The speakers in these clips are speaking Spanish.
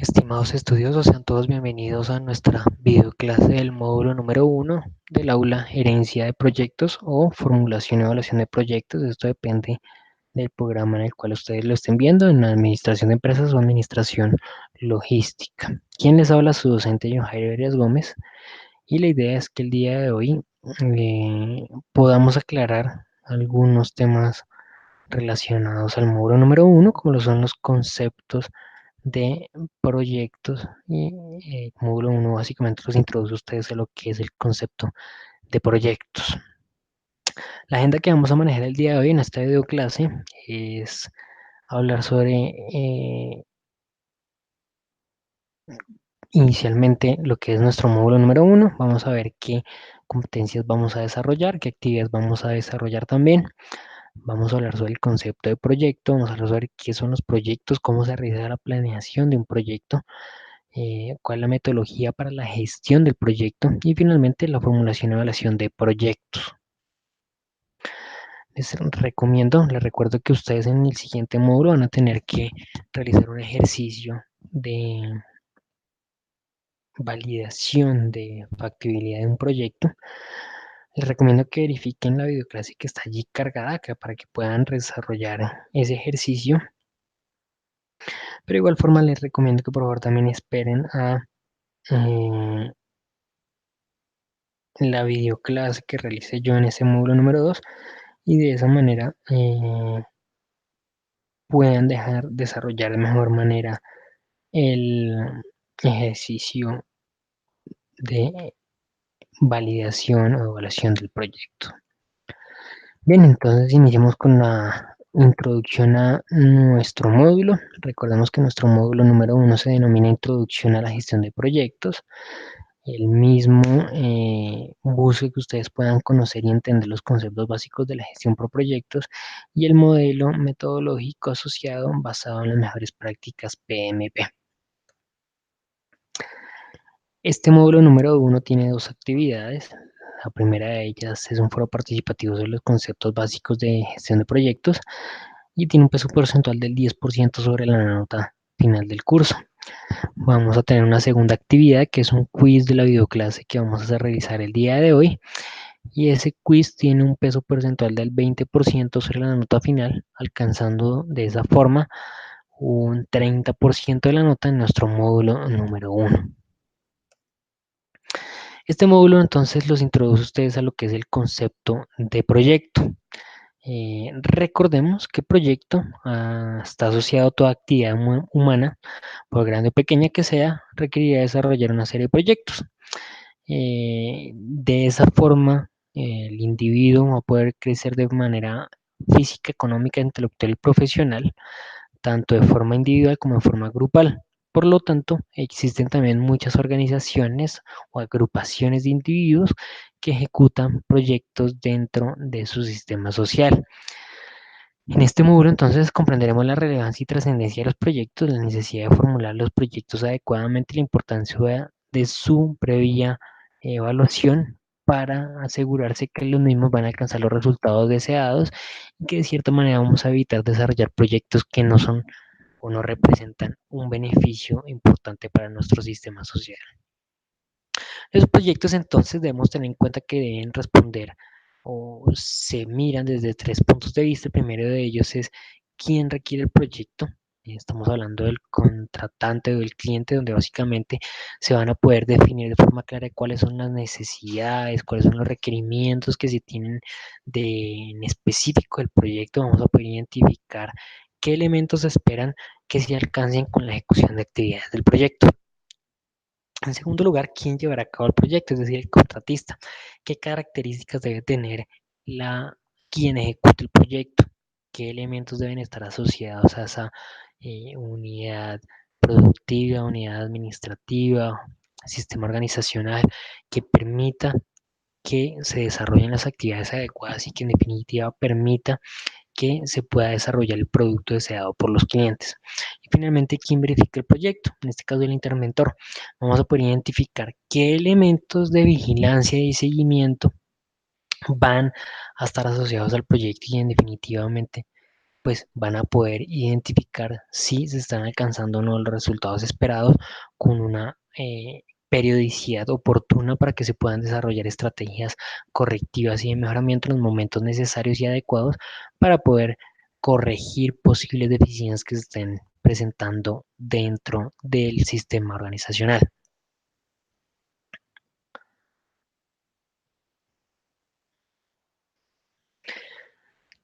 Estimados estudiosos, sean todos bienvenidos a nuestra videoclase del módulo número 1 del aula Gerencia de Proyectos o Formulación y Evaluación de Proyectos. Esto depende del programa en el cual ustedes lo estén viendo, en Administración de Empresas o Administración Logística. Quien les habla, su docente John Jairo Arias Gómez, y la idea es que el día de hoy podamos aclarar algunos temas relacionados al módulo número 1, como lo son los conceptos de proyectos. Y módulo 1 básicamente los introduce a ustedes a lo que es el concepto de proyectos. La agenda que vamos a manejar el día de hoy en esta videoclase es hablar sobre inicialmente lo que es nuestro módulo número 1. Vamos a ver qué competencias vamos a desarrollar, qué actividades vamos a desarrollar también. Vamos a hablar sobre el concepto de proyecto, vamos a hablar sobre qué son los proyectos, cómo se realiza la planeación de un proyecto, cuál es la metodología para la gestión del proyecto y finalmente la formulación y evaluación de proyectos. Les recuerdo que ustedes en el siguiente módulo van a tener que realizar un ejercicio de validación de factibilidad de un proyecto. Les recomiendo que verifiquen la videoclase que está allí cargada acá para que puedan desarrollar ese ejercicio. Pero de igual forma les recomiendo que por favor también esperen a la videoclase que realicé yo en ese módulo número 2 y de esa manera puedan desarrollar de mejor manera el ejercicio de validación o evaluación del proyecto. Bien, entonces iniciamos con la introducción a nuestro módulo. Recordemos que nuestro módulo número 1 se denomina Introducción a la Gestión de Proyectos. El mismo busca que ustedes puedan conocer y entender los conceptos básicos de la gestión por proyectos y el modelo metodológico asociado basado en las mejores prácticas PMP. Este módulo número 1 tiene dos actividades. La primera de ellas es un foro participativo sobre los conceptos básicos de gestión de proyectos y tiene un peso porcentual del 10% sobre la nota final del curso. Vamos a tener una segunda actividad que es un quiz de la videoclase que vamos a realizar el día de hoy. Y ese quiz tiene un peso porcentual del 20% sobre la nota final, alcanzando de esa forma un 30% de la nota en nuestro módulo número 1. Este módulo entonces los introduce a ustedes a lo que es el concepto de proyecto. Recordemos que proyecto está asociado a toda actividad humana, por grande o pequeña que sea, requerirá desarrollar una serie de proyectos. De esa forma, el individuo va a poder crecer de manera física, económica, intelectual y profesional, tanto de forma individual como de forma grupal. Por lo tanto, existen también muchas organizaciones o agrupaciones de individuos que ejecutan proyectos dentro de su sistema social. En este módulo entonces comprenderemos la relevancia y trascendencia de los proyectos, la necesidad de formular los proyectos adecuadamente, la importancia de su previa evaluación para asegurarse que los mismos van a alcanzar los resultados deseados y que de cierta manera vamos a evitar desarrollar proyectos que no son o no representan un beneficio importante para nuestro sistema social. Los proyectos entonces debemos tener en cuenta que deben responder o se miran desde tres puntos de vista. El primero de ellos es quién requiere el proyecto. Estamos hablando del contratante o del cliente, donde básicamente se van a poder definir de forma clara cuáles son las necesidades, cuáles son los requerimientos que se tienen en específico del proyecto. Vamos a poder identificar qué elementos esperan que se alcancen con la ejecución de actividades del proyecto. En segundo lugar, quién llevará a cabo el proyecto, es decir, el contratista. ¿Qué características debe tener quien ejecute el proyecto? ¿Qué elementos deben estar asociados a esa unidad productiva, unidad administrativa, sistema organizacional que permita que se desarrollen las actividades adecuadas y que en definitiva permita que se pueda desarrollar el producto deseado por los clientes? Y finalmente, ¿quién verifica el proyecto? En este caso, el interventor. Vamos a poder identificar qué elementos de vigilancia y seguimiento van a estar asociados al proyecto y en definitivamente pues van a poder identificar si se están alcanzando o no los resultados esperados con una periodicidad oportuna para que se puedan desarrollar estrategias correctivas y de mejoramiento en los momentos necesarios y adecuados para poder corregir posibles deficiencias que se estén presentando dentro del sistema organizacional.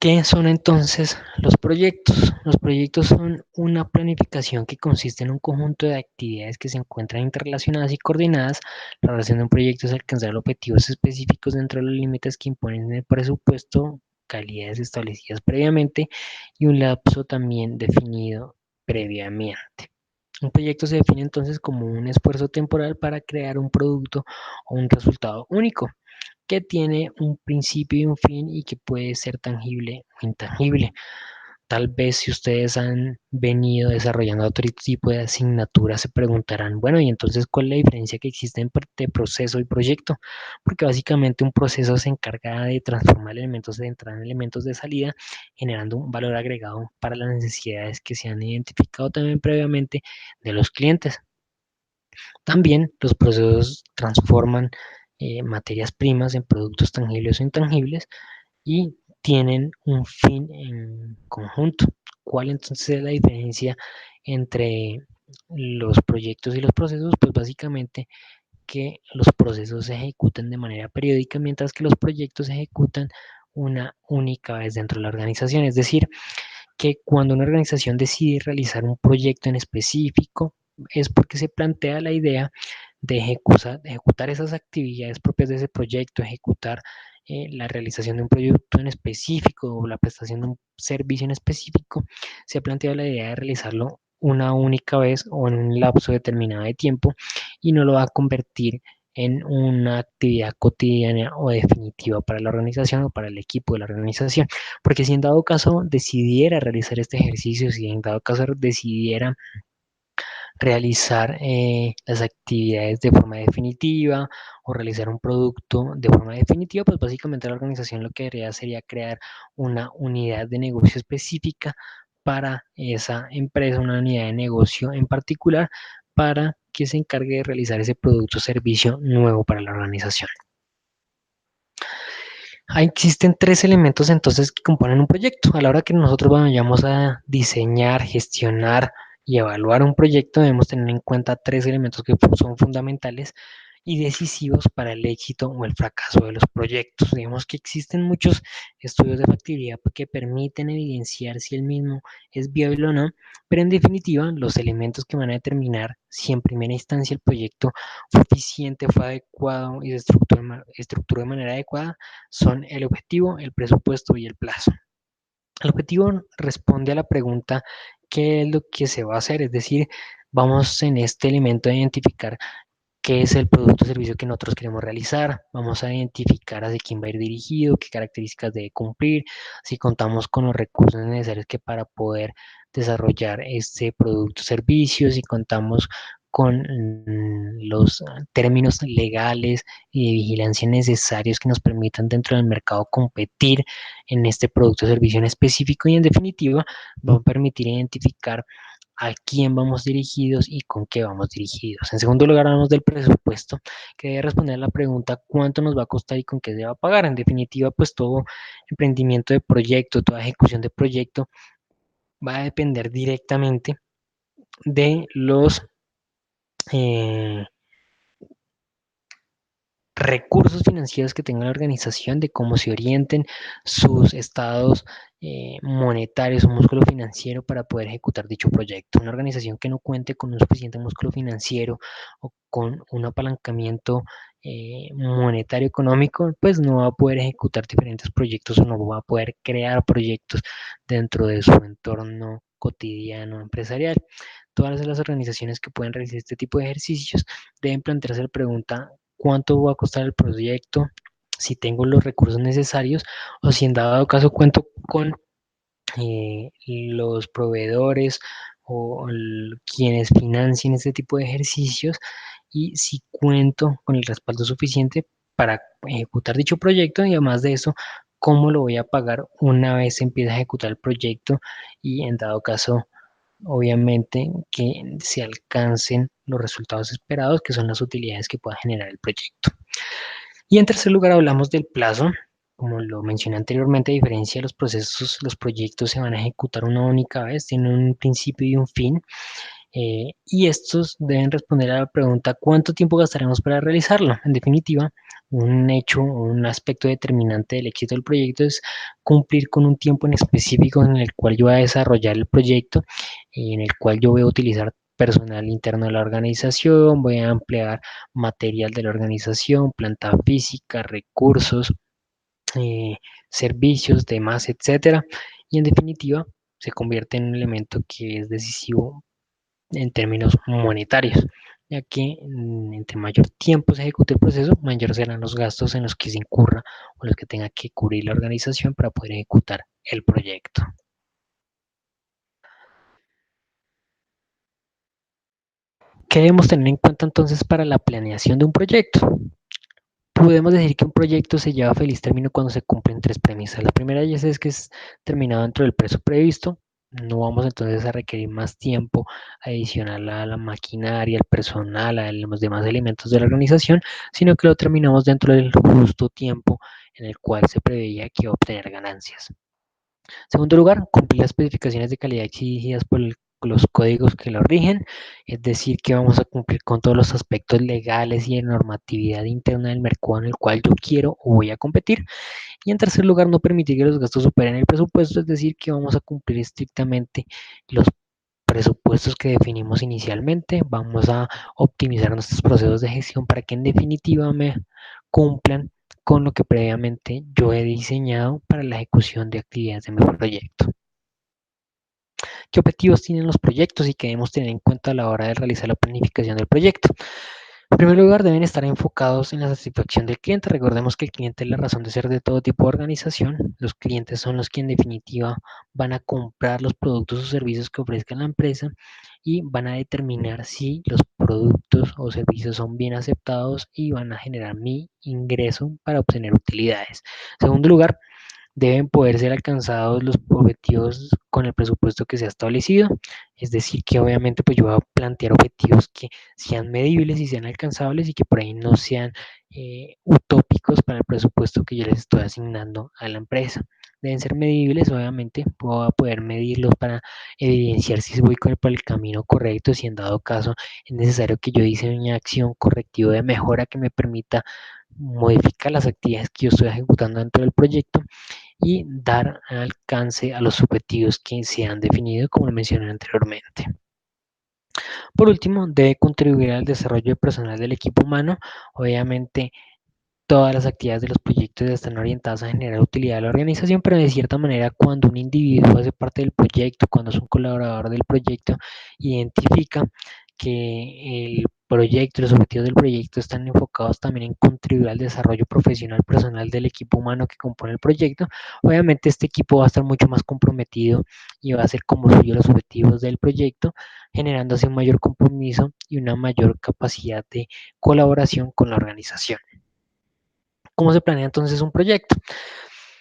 ¿Qué son entonces los proyectos? Los proyectos son una planificación que consiste en un conjunto de actividades que se encuentran interrelacionadas y coordinadas. La relación de un proyecto es alcanzar objetivos específicos dentro de los límites que imponen el presupuesto, calidades establecidas previamente y un lapso también definido previamente. Un proyecto se define entonces como un esfuerzo temporal para crear un producto o un resultado único que tiene un principio y un fin y que puede ser tangible o intangible. Tal vez si ustedes han venido desarrollando otro tipo de asignaturas, se preguntarán, bueno, ¿y entonces cuál es la diferencia que existe entre proceso y proyecto? Porque básicamente un proceso se encarga de transformar elementos de entrada en elementos de salida, generando un valor agregado para las necesidades que se han identificado también previamente de los clientes. También los procesos transforman materias primas en productos tangibles o intangibles y tienen un fin en conjunto. ¿Cuál entonces es la diferencia entre los proyectos y los procesos? Pues básicamente que los procesos se ejecutan de manera periódica, mientras que los proyectos se ejecutan una única vez dentro de la organización. Es decir, que cuando una organización decide realizar un proyecto en específico, es porque se plantea la idea de ejecutar esas actividades propias de ese proyecto, ejecutar la realización de un proyecto en específico o la prestación de un servicio en específico, se ha planteado la idea de realizarlo una única vez o en un lapso determinado de tiempo y no lo va a convertir en una actividad cotidiana o definitiva para la organización o para el equipo de la organización. Porque si en dado caso decidiera realizar este ejercicio, si en dado caso decidiera realizar las actividades de forma definitiva o realizar un producto de forma definitiva, pues básicamente la organización lo que haría sería crear una unidad de negocio específica para esa empresa, una unidad de negocio en particular para que se encargue de realizar ese producto o servicio nuevo para la organización. Ahí existen tres elementos entonces que componen un proyecto. A la hora que nosotros vayamos a diseñar, gestionar y evaluar un proyecto, debemos tener en cuenta tres elementos que son fundamentales y decisivos para el éxito o el fracaso de los proyectos. Digamos que existen muchos estudios de factibilidad que permiten evidenciar si el mismo es viable o no, pero en definitiva los elementos que van a determinar si en primera instancia el proyecto fue eficiente, fue adecuado y se estructuró de manera adecuada son el objetivo, el presupuesto y el plazo. El objetivo responde a la pregunta ¿qué es lo que se va a hacer? Es decir, vamos en este elemento a identificar qué es el producto o servicio que nosotros queremos realizar, vamos a identificar hacia quién va a ir dirigido, qué características debe cumplir, si contamos con los recursos necesarios que para poder desarrollar este producto o servicio, si contamos con los términos legales y de vigilancia necesarios que nos permitan dentro del mercado competir en este producto o servicio en específico y en definitiva va a permitir identificar a quién vamos dirigidos y con qué vamos dirigidos. En segundo lugar, hablamos del presupuesto, que debe responder a la pregunta cuánto nos va a costar y con qué se va a pagar. En definitiva, pues todo emprendimiento de proyecto, toda ejecución de proyecto va a depender directamente de los eh, recursos financieros que tenga la organización, de cómo se orienten sus estados monetarios, su músculo financiero para poder ejecutar dicho proyecto. Una organización que no cuente con un suficiente músculo financiero o con un apalancamiento monetario económico, pues no va a poder ejecutar diferentes proyectos o no va a poder crear proyectos dentro de su entorno cotidiano empresarial. Todas las organizaciones que pueden realizar este tipo de ejercicios deben plantearse la pregunta cuánto va a costar el proyecto, si tengo los recursos necesarios o si en dado caso cuento con los proveedores o quienes financien este tipo de ejercicios y si cuento con el respaldo suficiente para ejecutar dicho proyecto y además de eso cómo lo voy a pagar una vez se empiece a ejecutar el proyecto y en dado caso, obviamente, que se alcancen los resultados esperados, que son las utilidades que pueda generar el proyecto. Y en tercer lugar, hablamos del plazo. Como lo mencioné anteriormente, a diferencia de los procesos, los proyectos se van a ejecutar una única vez, tienen un principio y un fin. Y estos deben responder a la pregunta ¿cuánto tiempo gastaremos para realizarlo? En definitiva, un hecho o un aspecto determinante del éxito del proyecto es cumplir con un tiempo en específico en el cual yo voy a desarrollar el proyecto y en el cual yo voy a utilizar personal interno de la organización, voy a emplear material de la organización, planta física, recursos, eh, servicios, demás, etcétera. Y en definitiva, se convierte en un elemento que es decisivo en términos monetarios, ya que entre mayor tiempo se ejecute el proceso, mayor serán los gastos en los que se incurra o los que tenga que cubrir la organización para poder ejecutar el proyecto. ¿Qué debemos tener en cuenta entonces para la planeación de un proyecto? Podemos decir que un proyecto se lleva a feliz término cuando se cumplen tres premisas. La primera de ellas es que es terminado dentro del precio previsto. No vamos entonces a requerir más tiempo adicional a la maquinaria, al personal, a los demás elementos de la organización, sino que lo terminamos dentro del justo tiempo en el cual se preveía que iba a obtener ganancias. En segundo lugar, cumplir las especificaciones de calidad exigidas por los códigos que lo rigen, es decir, que vamos a cumplir con todos los aspectos legales y de normatividad interna del mercado en el cual yo quiero o voy a competir. Y en tercer lugar, no permitir que los gastos superen el presupuesto, es decir, que vamos a cumplir estrictamente los presupuestos que definimos inicialmente, vamos a optimizar nuestros procesos de gestión para que en definitiva me cumplan con lo que previamente yo he diseñado para la ejecución de actividades de mi proyecto. ¿Qué objetivos tienen los proyectos y qué debemos tener en cuenta a la hora de realizar la planificación del proyecto? En primer lugar, deben estar enfocados en la satisfacción del cliente. Recordemos que el cliente es la razón de ser de todo tipo de organización. Los clientes son los que en definitiva van a comprar los productos o servicios que ofrezca la empresa y van a determinar si los productos o servicios son bien aceptados y van a generar mi ingreso para obtener utilidades. En segundo lugar, deben poder ser alcanzados los objetivos con el presupuesto que se ha establecido. Es decir, que obviamente pues yo voy a plantear objetivos que sean medibles y sean alcanzables y que por ahí no sean utópicos para el presupuesto que yo les estoy asignando a la empresa. Deben ser medibles, obviamente, voy a poder medirlos para evidenciar si voy por el camino correcto, si en dado caso es necesario que yo diseñe una acción correctiva de mejora que me permita modificar las actividades que yo estoy ejecutando dentro del proyecto y dar alcance a los objetivos que se han definido, como lo mencioné anteriormente. Por último, debe contribuir al desarrollo personal del equipo humano. Obviamente, todas las actividades de los proyectos están orientadas a generar utilidad a la organización, pero de cierta manera cuando un individuo hace parte del proyecto, cuando es un colaborador del proyecto, identifica que el proyecto, los objetivos del proyecto están enfocados también en contribuir al desarrollo profesional personal del equipo humano que compone el proyecto, obviamente este equipo va a estar mucho más comprometido y va a hacer como suyo los objetivos del proyecto, generando así un mayor compromiso y una mayor capacidad de colaboración con la organización. ¿Cómo se planea entonces un proyecto?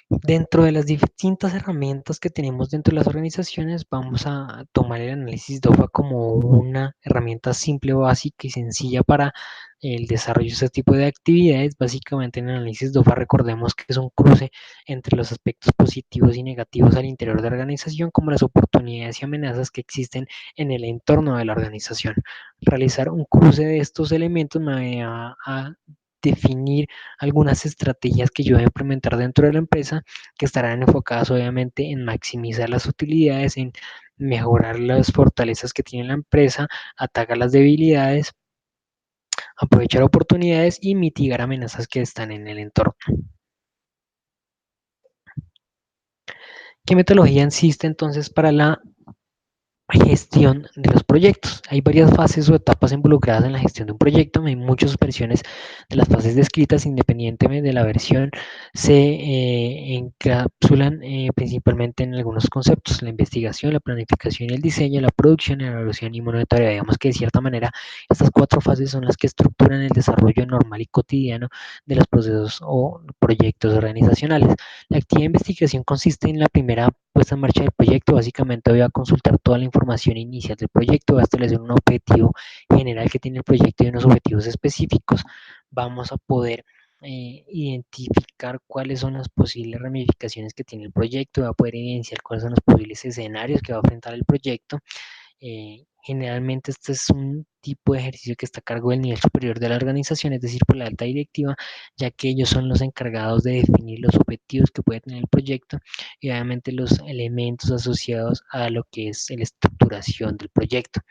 Dentro de las distintas herramientas que tenemos dentro de las organizaciones, vamos a tomar el análisis DOFA como una herramienta simple, básica y sencilla para el desarrollo de este tipo de actividades. Básicamente en el análisis DOFA recordemos que es un cruce entre los aspectos positivos y negativos al interior de la organización, como las oportunidades y amenazas que existen en el entorno de la organización. Realizar un cruce de estos elementos me va a definir algunas estrategias que yo voy a implementar dentro de la empresa que estarán enfocadas obviamente en maximizar las utilidades, en mejorar las fortalezas que tiene la empresa, atacar las debilidades, aprovechar oportunidades y mitigar amenazas que están en el entorno. ¿Qué metodología existe entonces para la Gestión de los proyectos. Hay varias fases o etapas involucradas en la gestión de un proyecto. Hay muchas versiones de las fases descritas, independientemente de la versión, se encapsulan principalmente en algunos conceptos: la investigación, la planificación y el diseño, la producción, la evaluación y monitoreo. Digamos que de cierta manera estas cuatro fases son las que estructuran el desarrollo normal y cotidiano de los procesos o proyectos organizacionales. La actividad de investigación consiste en la primera puesta en marcha del proyecto. Básicamente voy a consultar toda la información inicial del proyecto, voy a establecer un objetivo general que tiene el proyecto y unos objetivos específicos. Vamos a poder identificar cuáles son las posibles ramificaciones que tiene el proyecto, voy a poder evidenciar cuáles son los posibles escenarios que va a enfrentar el proyecto. Generalmente este es un tipo de ejercicio que está a cargo del nivel superior de la organización, es decir, por la alta directiva, ya que ellos son los encargados de definir los objetivos que puede tener el proyecto y obviamente los elementos asociados a lo que es la estructuración del proyecto.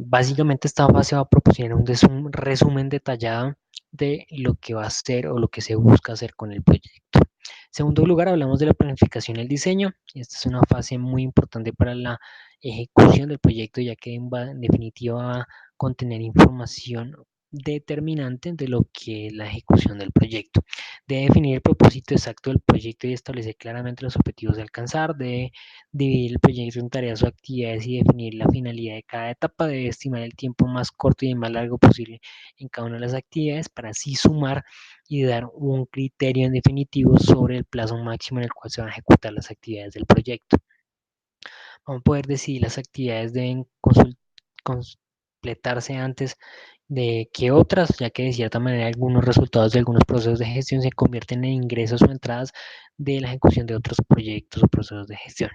Básicamente esta fase va a proporcionar un resumen detallado de lo que va a hacer o lo que se busca hacer con el proyecto. En segundo lugar, hablamos de la planificación y el diseño. Esta es una fase muy importante para la ejecución del proyecto, ya que en definitiva va a contener información determinante de lo que es la ejecución del proyecto. Debe definir el propósito exacto del proyecto y establecer claramente los objetivos de alcanzar. Debe dividir el proyecto en tareas o actividades y definir la finalidad de cada etapa. Debe estimar el tiempo más corto y el más largo posible en cada una de las actividades para así sumar y dar un criterio en definitivo sobre el plazo máximo en el cual se van a ejecutar las actividades del proyecto. Vamos a poder decidir las actividades deben completarse antes de que otras, ya que de cierta manera algunos resultados de algunos procesos de gestión se convierten en ingresos o entradas de la ejecución de otros proyectos o procesos de gestión.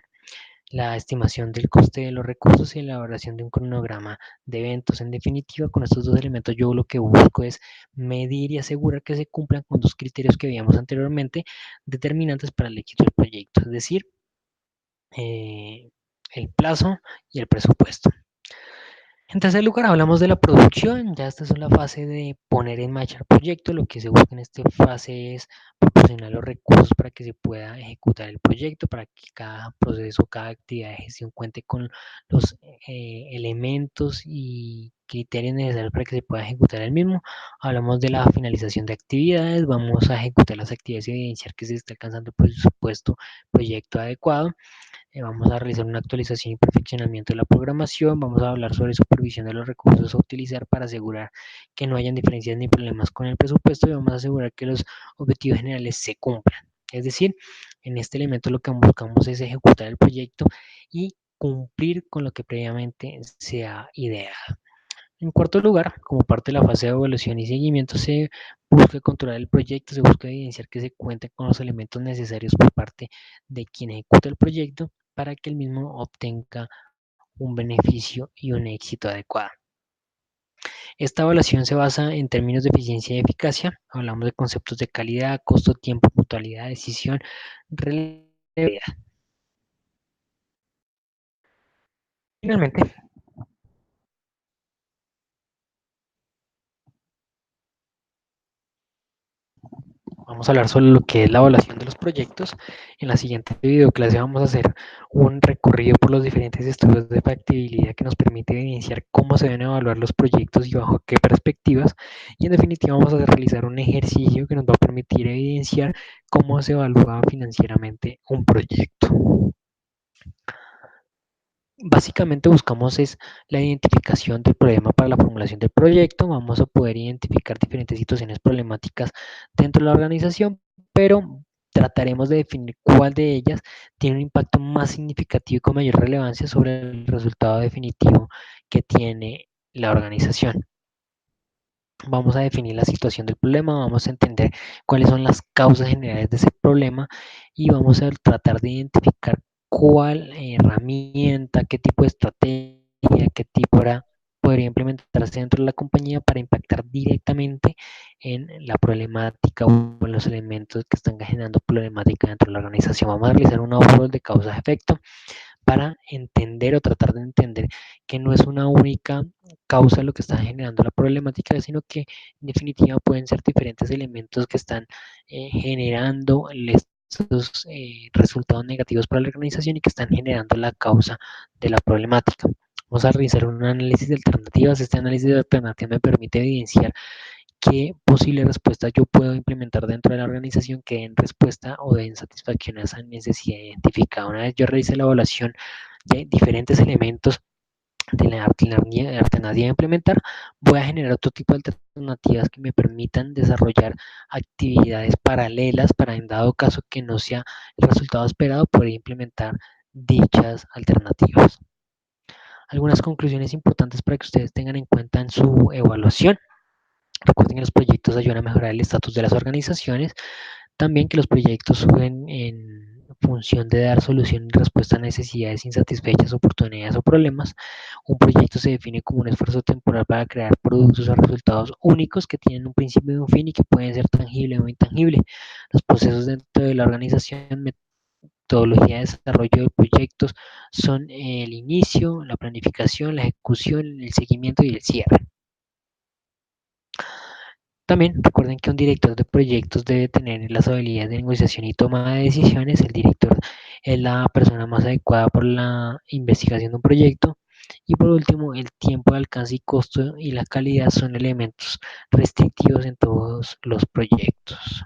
La estimación del coste de los recursos y la elaboración de un cronograma de eventos. En definitiva, con estos dos elementos yo lo que busco es medir y asegurar que se cumplan con dos criterios que veíamos anteriormente, determinantes para el éxito del proyecto, es decir, el plazo y el presupuesto. En tercer lugar, hablamos de la producción. Ya esta es la fase de poner en marcha el proyecto. Lo que se busca en esta fase es proporcionar los recursos para que se pueda ejecutar el proyecto, para que cada proceso, cada actividad de gestión cuente con los elementos y criterios necesarios para que se pueda ejecutar el mismo. Hablamos de la finalización de actividades. Vamos a ejecutar las actividades y evidenciar que se está alcanzando el presupuesto proyecto adecuado. Vamos a realizar una actualización y perfeccionamiento de la programación. Vamos a hablar sobre supervisión de los recursos a utilizar para asegurar que no hayan diferencias ni problemas con el presupuesto, y vamos a asegurar que los objetivos generales se cumplan. Es decir, en este elemento lo que buscamos es ejecutar el proyecto y cumplir con lo que previamente se ha ideado. En cuarto lugar, como parte de la fase de evaluación y seguimiento, se busca controlar el proyecto, se busca evidenciar que se cuente con los elementos necesarios por parte de quien ejecuta el proyecto para que el mismo obtenga un beneficio y un éxito adecuado. Esta evaluación se basa en términos de eficiencia y eficacia. Hablamos de conceptos de calidad, costo, tiempo, puntualidad, decisión, relevabilidad. Finalmente, vamos a hablar sobre lo que es la evaluación de los proyectos. En la siguiente videoclase vamos a hacer un recorrido por los diferentes estudios de factibilidad que nos permite evidenciar cómo se deben evaluar los proyectos y bajo qué perspectivas. Y en definitiva vamos a realizar un ejercicio que nos va a permitir evidenciar cómo se evalúa financieramente un proyecto. Básicamente buscamos es la identificación del problema para la formulación del proyecto. Vamos a poder identificar diferentes situaciones problemáticas dentro de la organización, pero trataremos de definir cuál de ellas tiene un impacto más significativo y con mayor relevancia sobre el resultado definitivo que tiene la organización. Vamos a definir la situación del problema, vamos a entender cuáles son las causas generales de ese problema y vamos a tratar de identificar cuál herramienta, qué tipo de estrategia, qué tipo podría implementarse dentro de la compañía para impactar directamente en la problemática o en los elementos que están generando problemática dentro de la organización. Vamos a realizar un árbol de causa-efecto para entender o tratar de entender que no es una única causa lo que está generando la problemática, sino que en definitiva pueden ser diferentes elementos que están generando el resultados negativos para la organización y que están generando la causa de la problemática. Vamos a realizar un análisis de alternativas. Este análisis de alternativas me permite evidenciar qué posible respuesta yo puedo implementar dentro de la organización que den respuesta o den satisfacción a esa necesidad identificada. Una vez yo realice la evaluación de diferentes elementos de la alternativa a implementar, voy a generar otro tipo de alternativas que me permitan desarrollar actividades paralelas para, en dado caso que no sea el resultado esperado, poder implementar dichas alternativas. Algunas conclusiones importantes para que ustedes tengan en cuenta en su evaluación. Recuerden que los proyectos ayudan a mejorar el estatus de las organizaciones. También que los proyectos suben en función de dar solución y respuesta a necesidades insatisfechas, oportunidades o problemas. Un proyecto se define como un esfuerzo temporal para crear productos o resultados únicos que tienen un principio y un fin y que pueden ser tangible o intangible. Los procesos dentro de la organización, metodología de desarrollo de proyectos son el inicio, la planificación, la ejecución, el seguimiento y el cierre. También recuerden que un director de proyectos debe tener las habilidades de negociación y toma de decisiones. El director es la persona más adecuada para la investigación de un proyecto. Y por último, el tiempo de alcance y costo y la calidad son elementos restrictivos en todos los proyectos.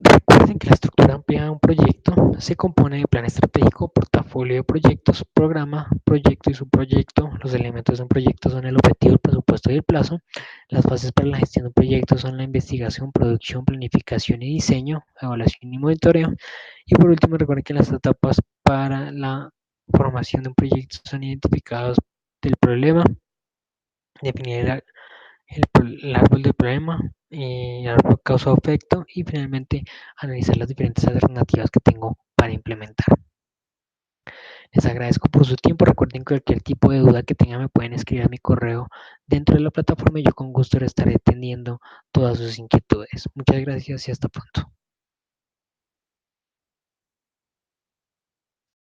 Recuerden que la estructura amplia de un proyecto se compone de plan estratégico, portafolio de proyectos, programa, proyecto y subproyecto. Los elementos de un proyecto son el objetivo, el presupuesto y el plazo. Las fases para la gestión de un proyecto son la investigación, producción, planificación y diseño, evaluación y monitoreo. Y por último, recuerden que las etapas para la formación de un proyecto son identificados del problema, definir el árbol del problema, el árbol causa-efecto y finalmente analizar las diferentes alternativas que tengo para implementar. Les agradezco por su tiempo. Recuerden que cualquier tipo de duda que tengan me pueden escribir a mi correo dentro de la plataforma y yo con gusto estaré atendiendo todas sus inquietudes. Muchas gracias y hasta pronto.